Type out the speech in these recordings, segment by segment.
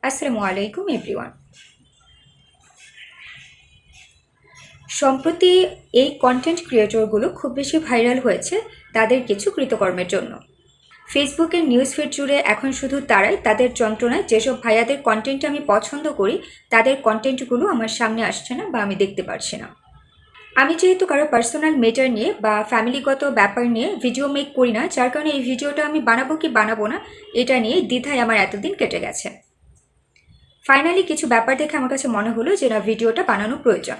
আসসালামু আলাইকুম এভরিওয়ান। সম্প্রতি এই কন্টেন্ট ক্রিয়েটরগুলো খুব বেশি ভাইরাল হয়েছে তাদের কিছু কৃতকর্মের জন্য। ফেসবুকের নিউজ ফিড জুড়ে এখন শুধু তারাই তাদের যন্ত্রণায় যেসব ভাইয়াদের কন্টেন্ট আমি পছন্দ করি তাদের কন্টেন্টগুলো আমার সামনে আসছে না বা আমি দেখতে পারছি না। আমি যেহেতু কারো পার্সোনাল ম্যাটার নিয়ে বা ফ্যামিলিগত ব্যাপার নিয়ে ভিডিও মেক করি না, যার কারণে এই ভিডিওটা আমি বানাবো কি বানাবো না এটা নিয়ে দ্বিধায় আমার এতদিন কেটে গেছে। ফাইনালি কিছু ব্যাপার দেখে আমার কাছে মনে হলো যে না, ভিডিওটা বানানো প্রয়োজন।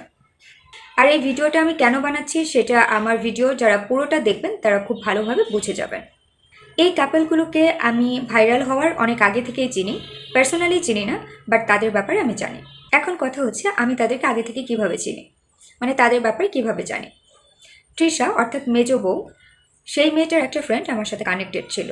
আর এই ভিডিওটা আমি কেন বানাচ্ছি সেটা আমার ভিডিও যারা পুরোটা দেখবেন তারা খুব ভালোভাবে বুঝে যাবেন। এই কাপলগুলোকে আমি ভাইরাল হওয়ার অনেক আগে থেকেই চিনি, পার্সোনালি চিনি না, বাট তাদের ব্যাপারে আমি জানি। এখন কথা হচ্ছে আমি তাদেরকে আগে থেকে কিভাবে চিনি, মানে তাদের ব্যাপারে কিভাবে জানি। তৃষা অর্থাৎ মেজ বউ, সেই মেয়েটার একটা ফ্রেন্ড আমার সাথে কানেক্টেড ছিল।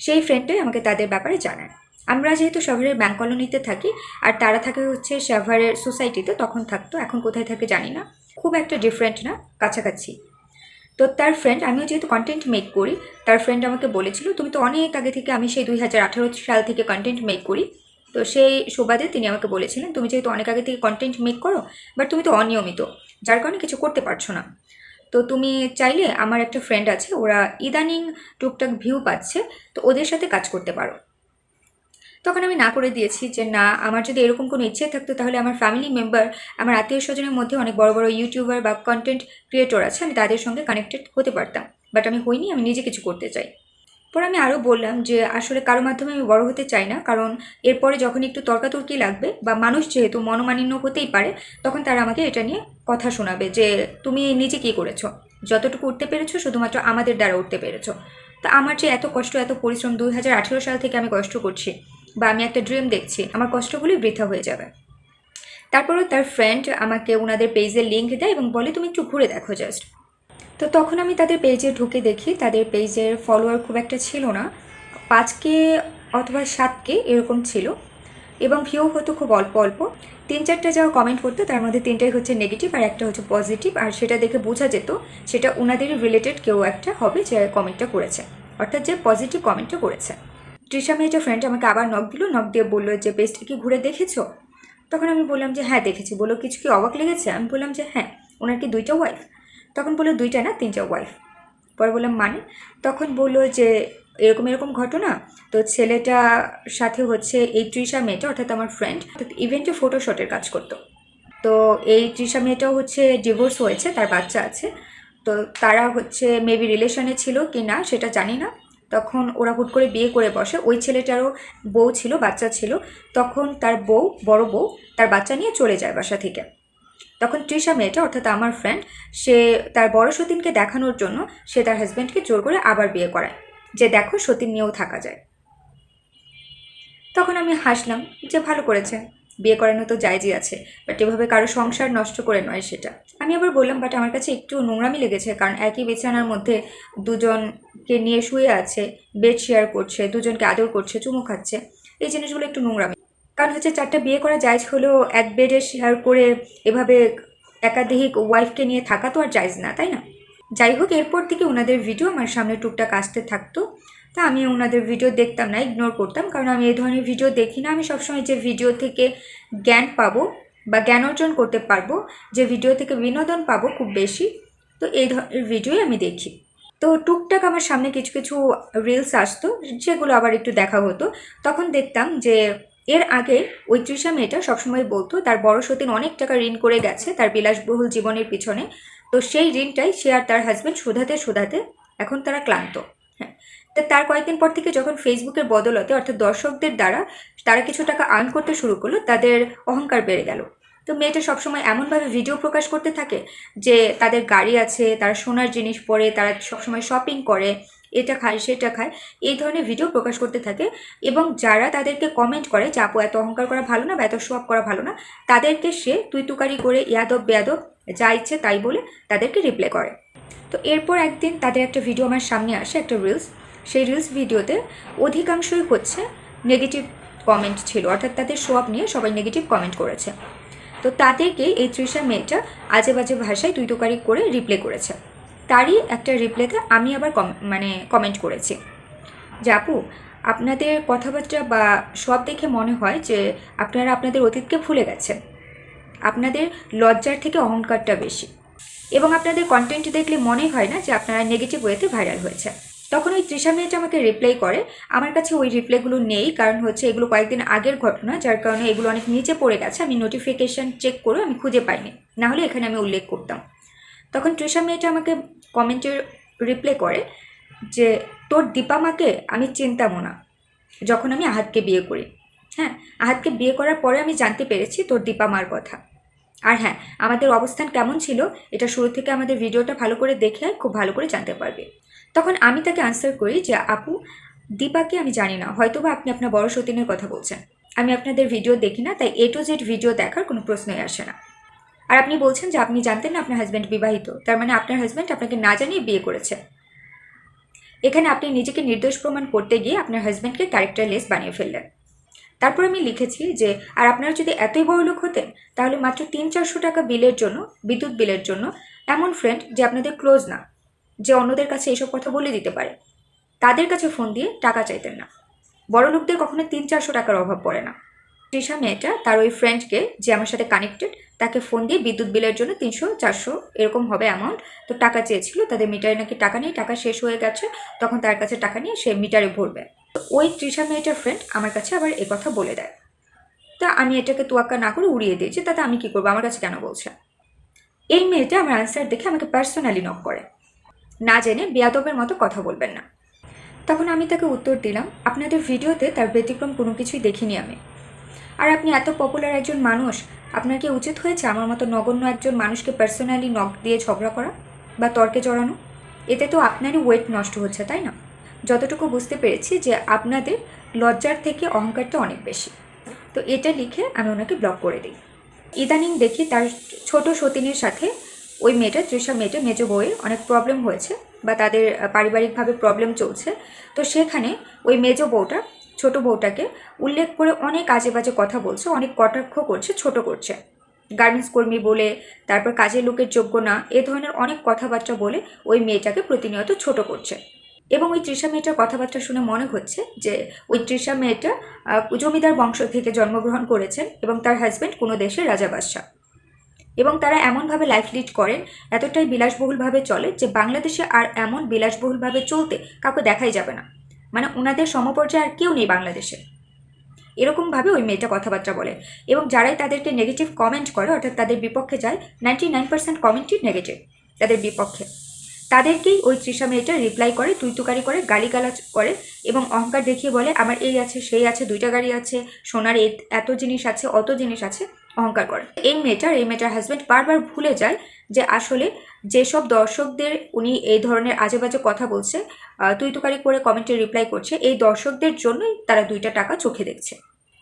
সেই ফ্রেন্ডটাই আমাকে তাদের ব্যাপারে জানায়। আমরা যেহেতু শহরের ব্যাংক কলোনিতে থাকি আর তারা থাকে হচ্ছে সাভারের সোসাইটিতে, তখন থাকতো, এখন কোথায় থাকে জানি না, খুব একটা ডিফারেন্ট না, কাছাকাছি। তো তার ফ্রেন্ড, আমিও যেহেতু কন্টেন্ট মেক করি, তার ফ্রেন্ড আমাকে বলেছিল তুমি তো অনেক আগে থেকে, আমি সেই 2018 সাল থেকে কন্টেন্ট মেক করি, তো সেই সুবাদে তিনি আমাকে বলেছিলেন তুমি যেহেতু অনেক আগে থেকে কন্টেন্ট মেক করো বাট তুমি তো অনিয়মিত, যার কারণে কিছু করতে পারছো না, তো তুমি চাইলে, আমার একটা ফ্রেন্ড আছে, ওরা ইদানিং টুকটাক ভিউ পাচ্ছে, তো ওদের সাথে কাজ করতে পারো। তখন আমি না করে দিয়েছি যে না, আমার যদি এরকম কোনো ইচ্ছে থাকতো তাহলে আমার ফ্যামিলি মেম্বার, আমার আত্মীয় স্বজনের মধ্যে অনেক বড় বড় ইউটিউবার বা কন্টেন্ট ক্রিয়েটর আছে, আমি তাদের সঙ্গে কানেক্টেড হতে পারতাম, বাট আমি হইনি, আমি নিজে কিছু করতে চাই। পরে আমি আরও বললাম যে আসলে কারো মাধ্যমে আমি বড় হতে চাই না, কারণ এরপরে যখন একটু তর্কাতর্কি লাগবে বা মানুষ যেহেতু মনোমালিন্য হতেই পারে, তখন তারা আমাকে এটা নিয়ে কথা শোনাবে যে তুমি নিজে কী করেছো, যতটুকু উঠতে পেরেছো শুধুমাত্র আমাদের দ্বারা উঠতে পেরেছো। তা আমার যে এত কষ্ট এত পরিশ্রম 2018 সাল থেকে আমি কষ্ট করছি বা আমি একটা ড্রিম দেখছি, আমার কষ্টগুলি বৃথা হয়ে যাবে। তারপরেও তার ফ্রেন্ড আমাকে ওনাদের পেজের লিঙ্ক দেয় এবং বলে তুমি একটু ঘুরে দেখো জাস্ট। তো তখন আমি তাদের পেজে ঢুকে দেখি তাদের পেজের ফলোয়ার খুব একটা ছিল না, 5K অথবা 7K এরকম ছিল, এবং ভিউ হতো খুব অল্প অল্প। 3-4টা যাওয়া কমেন্ট করতো, তার মধ্যে 3টাই হচ্ছে নেগেটিভ আর একটা হচ্ছে পজিটিভ, আর সেটা দেখে বোঝা যেত সেটা ওনাদেরই রিলেটেড কেউ একটা হবে যে কমেন্টটা করেছে, অর্থাৎ যে পজিটিভ কমেন্টটা করেছে। তৃষা মেয়েটা ফ্রেন্ড আমাকে আবার নক দিল, নক দিয়ে বললো যে পেজটা কি ঘুরে দেখেছো? তখন আমি বললাম যে হ্যাঁ দেখেছি। বললো কিছু কি অবাক লেগেছে? আমি বললাম যে হ্যাঁ, ওনার কি 2টা ওয়াইফ? তখন বললো 2টা না 3টা ওয়াইফ। পরে বললাম মানে? তখন বললো যে এরকম এরকম ঘটনা, তো ছেলেটা সাথে হচ্ছে এই তৃষা মেয়েটা অর্থাৎ আমার ফ্রেন্ড, অর্থাৎ ইভেন্টে ফটোশটের কাজ করতো। তো এই তৃষা মেয়েটাও হচ্ছে ডিভোর্স হয়েছে, তার বাচ্চা আছে, তো তারা হচ্ছে মেবি রিলেশনে ছিল কি না সেটা জানি না। তখন ওরা হুট করে বিয়ে করে বসে, ওই ছেলেটারও বউ ছিল, বাচ্চা ছিল, তখন তার বউ, বড় বউ, তার বাচ্চা নিয়ে চলে যায় বাসা থেকে। তখন তৃষা মেয়েটা অর্থাৎ আমার ফ্রেন্ড, সে তার বড় সতীনকে দেখানোর জন্য সে তার হাজব্যান্ডকে জোর করে আবার বিয়ে করায়, যে দেখো সতীন নিয়েও থাকা যায়। তখন আমি হাসলাম যে ভালো করেছে, বিয়ে করানো তো জায়জই আছে, বাট এভাবে কারো সংসার নষ্ট করে নয় সেটা। আমি আবার বললাম বাট আমার কাছে একটু নোংরামি লেগেছে, কারণ একই বিছানার মধ্যে দুজনকে নিয়ে শুয়ে আছে, বেড শেয়ার করছে, দুজনকে আদর করছে, চুমু খাচ্ছে, এই জিনিসগুলো একটু নোংরামি। কারণ হচ্ছে 4টা বিয়ে করা জায়জ হলেও এক বেডে শেয়ার করে এভাবে একাধিক ওয়াইফকে নিয়ে থাকা তো আর জায়জ না, তাই না? যাই হোক, এরপর থেকে ওনাদের ভিডিও আমার সামনে টুকটাক আসতে থাকতো, তা আমি ওনাদের ভিডিও দেখতাম না, ইগনোর করতাম, কারণ আমি এই ধরনের ভিডিও দেখি না। আমি সবসময় যে ভিডিও থেকে জ্ঞান পাবো বা জ্ঞান অর্জন করতে পারবো, যে ভিডিও থেকে বিনোদন পাবো খুব বেশি, তো এই ধরনের ভিডিওই আমি দেখি। তো টুকটাক আমার সামনে কিছু কিছু রিলস আসতো, যেগুলো আবার একটু দেখা হতো। তখন দেখতাম যে এর আগে ওই তৃষা মেয়েটা সবসময় বলতো তার বড় সতীন অনেক টাকা ঋণ করে গেছে তার বিলাসবহুল জীবনের পিছনে, তো সেই ঋণটাই সে আর তার হাজব্যান্ড শোধাতে শোধাতে এখন তারা ক্লান্ত। হ্যাঁ, তো তার কয়েকদিন পর থেকে যখন ফেসবুকের বদলতে অর্থাৎ দর্শকদের দ্বারা তারা কিছু টাকা আর্ন করতে শুরু করলো, তাদের অহংকার বেড়ে গেল। তো মেয়েটা সবসময় এমনভাবে ভিডিও প্রকাশ করতে থাকে যে তাদের গাড়ি আছে, তারা সোনার জিনিস পরে, তারা সবসময় শপিং করে, এটা খায় সেটা খায়, এই ধরনের ভিডিও প্রকাশ করতে থাকে। এবং যারা তাদেরকে কমেন্ট করে যে আপু এত অহংকার করা ভালো না বা এত শো অফ করা ভালো না, তাদেরকে সে তুই তুকারি করে ইয়াদব বেয়াদব যা ইচ্ছে তাই বলে তাদেরকে রিপ্লাই করে। তো এরপর একদিন তাদের একটা ভিডিও আমার সামনে আসে, একটা রিলস। সেই রিলস ভিডিওতে অধিকাংশই হচ্ছে নেগেটিভ কমেন্ট ছিল, অর্থাৎ তাদের শো অফ নিয়ে সবাই নেগেটিভ কমেন্ট করেছে। তো তাদেরকে এই তৃষা মেয়েটা আজে বাজে ভাষায় তুই তুকারি করে রিপ্লাই করেছে। তারই একটা রিপ্লাইতে আমি আবার কমেন্ট করেছি যে আপু আপনাদের কথাবার্তা বা সব দেখে মনে হয় যে আপনারা আপনাদের অতীতকে ভুলে গেছেন। আপনাদের লজ্জার থেকে অহংকারটা বেশি, এবং আপনাদের কন্টেন্ট দেখলে মনে হয় না যে আপনারা নেগেটিভ ওয়েতে ভাইরাল হয়েছে। তখন ওই তৃষা মেয়েটা আমাকে রিপ্লাই করে। আমার কাছে ওই রিপ্লাইগুলো নেই, কারণ হচ্ছে এগুলো কয়েকদিন আগের ঘটনা, যার কারণে এগুলো অনেক নিচে পড়ে গেছে। আমি নোটিফিকেশান চেক করে আমি খুঁজে পাইনি, না হলে এখানে আমি উল্লেখ করতাম। তখন তৃষা মেয়েটা আমাকে কমেন্টের রিপ্লাই করে যে তোর দীপা মাকে আমি চিনতামও না যখন আমি আহাতকে বিয়ে করি। হ্যাঁ, আহাতকে বিয়ে করার পরে আমি জানতে পেরেছি তোর দীপা মার কথা। আর হ্যাঁ, আমাদের অবস্থান কেমন ছিল এটা শুরু থেকে আমাদের ভিডিওটা ভালো করে দেখে খুব ভালো করে জানতে পারবে। তখন আমি তাকে আনসার করি যে আপু, দীপাকে আমি জানি না, হয়তোবা আপনি আপনার বড় সতীনের কথা বলছেন। আমি আপনাদের ভিডিও দেখি না, তাই A to Z ভিডিও দেখার কোনো প্রশ্নই আসে না। আর আপনি বলছেন যে আপনি জানতেন না আপনার হাজব্যান্ড বিবাহিত, তার মানে আপনার হাজব্যান্ড আপনাকে না জানিয়ে বিয়ে করেছে। এখানে আপনি নিজেকে নির্দোষ প্রমাণ করতে গিয়ে আপনার হাজব্যান্ডকে ক্যারেক্টারলেস বানিয়ে ফেললেন। তারপর আমি লিখেছি যে আর আপনারা যদি এতই বড় লোক হতেন তাহলে মাত্র 300-400 টাকা বিলের জন্য, বিদ্যুৎ বিলের জন্য এমন ফ্রেন্ড যে আপনাদের ক্লোজ না, যে অন্যদের কাছে এসব কথা বলে দিতে পারে, তাদের কাছে ফোন দিয়ে টাকা চাইতেন না। বড় লোকদের কখনো 300-400 টাকার অভাব পড়ে না। তৃষা মেয়েটা তার ওই ফ্রেন্ডকে যে আমার সাথে কানেক্টেড, তাকে ফোন দিয়ে বিদ্যুৎ বিলের জন্য 300-400 এরকম হবে অ্যামাউন্ট, তো টাকা চেয়েছিল। তাদের মিটারে নাকি টাকা নেই, টাকা শেষ হয়ে গেছে, তখন তার কাছে টাকা নিয়ে সে মিটারে ভরবে। ওই তৃষা মেয়েটার ফ্রেন্ড আমার কাছে আবার এ কথা বলে দেয়। তা আমি এটাকে তোয়াক্কা না করে উড়িয়ে দিয়েছি, তাতে আমি কি করবো, আমার কাছে কেন বলছে। এই মেয়েটা আমার আনসার দেখে আমাকে পার্সোনালি নক করে, না জেনে বেয়াদবের মতো কথা বলবেন না। তখন আমি তাকে উত্তর দিলাম, আপনাদের ভিডিওতে তার ব্যতিক্রম কোনো কিছুই দেখিনি আমি। আর আপনি এত পপুলার একজন মানুষ, আপনার কি উচিত হয়েছে আমার মতো নগণ্য একজন মানুষকে পার্সোনালি নক দিয়ে ঝগড়া করা বা তর্কে জড়ানো? এতে তো আপনারই ওয়েট নষ্ট হচ্ছে, তাই না? যতটুকু বুঝতে পেরেছি যে আপনাদের লজ্জার থেকে অহংকারটা অনেক বেশি। তো এটা লিখে আমি ওনাকে ব্লক করে দিই। ইদানিং দেখি তার ছোট সতীনের সাথে ওই মেয়েটা, তৃষা মেয়েটা, মেজো বউয়ের অনেক প্রবলেম হয়েছে বা তাদের পারিবারিকভাবে প্রবলেম চলছে। তো সেখানে ওই মেজো বউটা ছোট বউটাকে উল্লেখ করে অনেক আজে বাজে কথা বলছে, অনেক কটাক্ষ করছে, ছোট করছে। গার্মেন্টস কর্মী বলে, তারপর কাজের লোকের যোগ্য না, এ ধরনের অনেক কথাবার্তা বলে ওই মেয়েটাকে প্রতিনিয়ত ছোট করছে। এবং ওই তৃষা মেয়েটার কথাবার্তা শুনে মনে হচ্ছে যে ওই তৃষা মেয়েটা জমিদার বংশ থেকে জন্মগ্রহণ করেছেন এবং তার হাজব্যান্ড কোনো দেশের রাজা বাদশাহ, এবং তারা এমনভাবে লাইফ লিড করেন, এতটাই বিলাসবহুলভাবে চলে যে বাংলাদেশে আর এমন বিলাসবহুলভাবে চলতে কাউকে দেখাই যাবে না, মানে ওনাদের সমপর্যায়ে আর কেউ নেই বাংলাদেশে। এরকমভাবে ওই মেয়েটা কথাবার্তা বলে, এবং যারাই তাদেরকে নেগেটিভ কমেন্ট করে, অর্থাৎ তাদের বিপক্ষে যায়, 99% কমেন্টই নেগেটিভ তাদের বিপক্ষে, তাদেরকেই ওই তৃষা মেয়েটা রিপ্লাই করে, তুই তুকারি করে, গালিগালাজ করে এবং অহংকার দেখিয়ে বলে আমার এই আছে, সেই আছে, 2টা গাড়ি আছে, সোনার এত জিনিস আছে, অত জিনিস আছে, অহংকার করে। এই মেয়েটার হাজব্যান্ড বারবার ভুলে যায় যে আসলে যেসব দর্শকদের উনি এই ধরনের আজে বাজে কথা বলছে, তুই তুকারি করে কমেন্টে রিপ্লাই করছে, এই দর্শকদের জন্যই তারা 2টা টাকা চোখে দেখছে।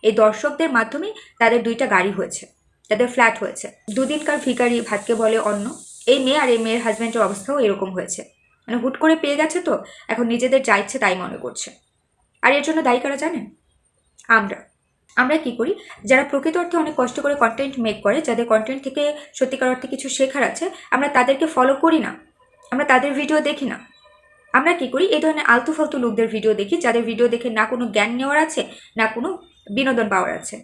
এই দর্শকদের মাধ্যমেই তাদের 2টা গাড়ি হয়েছে, তাদের ফ্ল্যাট হয়েছে। দুদিনকার ভিখারি ভাতকে বলে অন্ন। এই মেয়ে আর এই মেয়ের হাজব্যান্ডের অবস্থাও এরকম হয়েছে, মানে হুট করে পেয়ে গেছে, তো এখন নিজেদের যা ইচ্ছে তাই মনে করছে। আর এর জন্য দায়ী কারা জানেন? আমরা কি করি, যারা প্রকৃত অর্থে অনেক কষ্ট করে কন্টেন্ট মেক করে, যাদের কন্টেন্ট থেকে সত্যিকার অর্থে কিছু শেখার আছে, আমরা তাদেরকে ফলো করি না, আমরা তাদের ভিডিও দেখি না। আমরা কি করি, এই ধরনের আলতু ফালতু লোকদের ভিডিও দেখি, যাদের ভিডিও দেখে না কোনো জ্ঞান নেওয়ার আছে, না কোনো বিনোদন পাওয়ার আছে,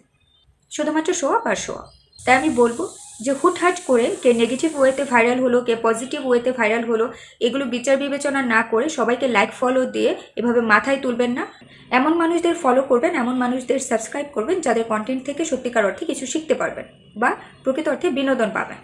শুধুমাত্র শো আপ আর শো আপ। তাই আমি বলবো যে হুটহাট করে কে নেগেটিভ ওয়েতে ভাইরাল হলো, কে পজিটিভ ওয়েতে ভাইরাল হলো, এগুলো বিচার বিবেচনা না করে সবাইকে লাইক ফলো দিয়ে এভাবে মাথায় তুলবেন না। এমন মানুষদের ফলো করবেন, এমন মানুষদের সাবস্ক্রাইব করবেন যাদের কন্টেন্ট থেকে সত্যিকার অর্থে কিছু শিখতে পারবেন বা প্রকৃত অর্থে বিনোদন পাবেন।